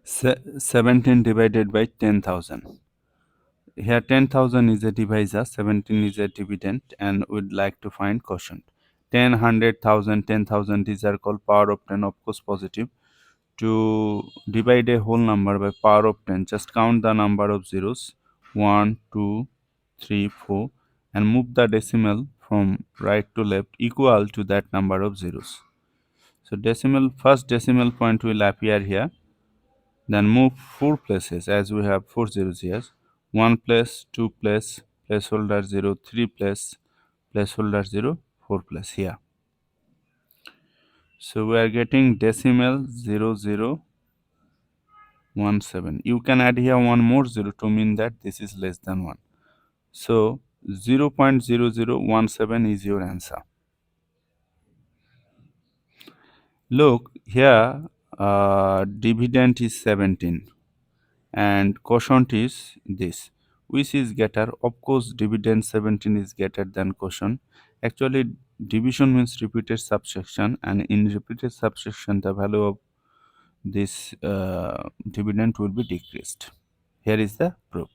17 divided by 10,000. Here 10,000 is a divisor, 17 is a dividend, and we'd like to find quotient. 10, 100,000, 10,000, these are called power of 10, of course positive. To divide a whole number by power of 10, just count the number of zeros, 1, 2, 3, 4, and move the decimal from right to left equal to that number of zeros. So first decimal point will appear here. Then move 4 places, as we have 4 zeros here. 1 place, 2 place, placeholder 0, 3 place, placeholder 0, 4 place here. So we are getting decimal 0017. You can add here one more 0 to mean that this is less than 1. So 0.0017 is your answer. Look here, dividend is 17 and quotient is this. Which is greater? Of course, dividend 17 is greater than quotient. Actually, division means repeated subtraction, and in repeated subtraction, the value of this dividend will be decreased. Here is the proof.